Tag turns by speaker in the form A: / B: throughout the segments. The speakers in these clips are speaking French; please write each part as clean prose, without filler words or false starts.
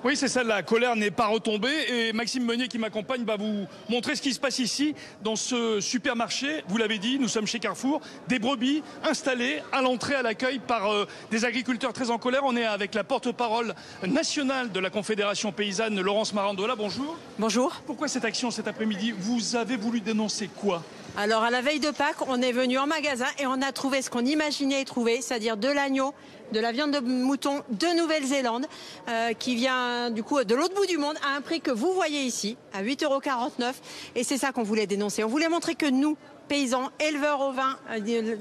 A: Oui, c'est ça, la colère n'est pas retombée. Et Maxime Meunier qui m'accompagne va vous montrer ce qui se passe ici, dans ce supermarché. Vous l'avez dit, nous sommes chez Carrefour. Des brebis installées à l'entrée, à l'accueil, par des agriculteurs très en colère. On est avec la porte-parole nationale de la Confédération paysanne, Laurence Marandola. Bonjour.
B: Bonjour.
A: Pourquoi cette action cet après-midi? Vous avez voulu dénoncer quoi?
B: Alors à la veille de Pâques, on est venu en magasin et on a trouvé ce qu'on imaginait y trouver, c'est-à-dire de l'agneau, de la viande de mouton de Nouvelle-Zélande, qui vient du coup de l'autre bout du monde à un prix que vous voyez ici, à 8,49 €. Et c'est ça qu'on voulait dénoncer. On voulait montrer que nous, paysans, éleveurs ovins,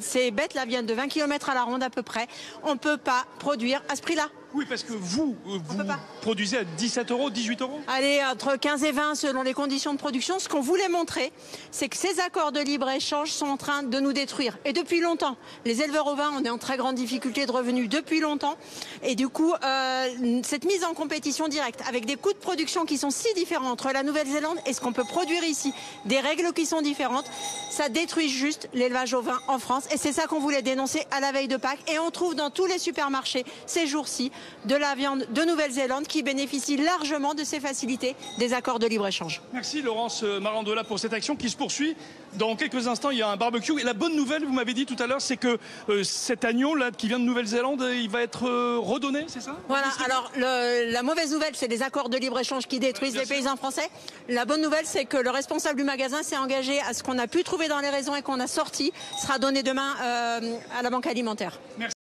B: ces bêtes-là viennent de 20 km à la ronde à peu près. On ne peut pas produire à ce prix-là.
A: Oui, parce que vous produisez à 17 €, 18 €?
B: Allez, entre 15 et 20 selon les conditions de production. Ce qu'on voulait montrer, c'est que ces accords de libre-échange sont en train de nous détruire. Et depuis longtemps, les éleveurs ovins, on est en très grande difficulté de revenus depuis longtemps. Et du coup, cette mise en compétition directe, avec des coûts de production qui sont si différents entre la Nouvelle-Zélande et ce qu'on peut produire ici, des règles qui sont différentes, ça détruit juste l'élevage ovin en France. Et c'est ça qu'on voulait dénoncer à la veille de Pâques. Et on trouve dans tous les supermarchés, ces jours-ci, de la viande de Nouvelle-Zélande qui bénéficie largement de ces facilités des accords de libre-échange.
A: Merci Laurence Marandola pour cette action qui se poursuit. Dans quelques instants, il y a un barbecue. Et la bonne nouvelle, vous m'avez dit tout à l'heure, c'est que cet agneau là qui vient de Nouvelle-Zélande, il va être redonné, c'est ça?
B: Voilà, alors la mauvaise nouvelle, c'est les accords de libre-échange qui détruisent les paysans français. La bonne nouvelle, c'est que le responsable du magasin s'est engagé à ce qu'on a pu trouver dans les raisons et qu'on a sorti sera donné demain à la banque alimentaire.
A: Merci.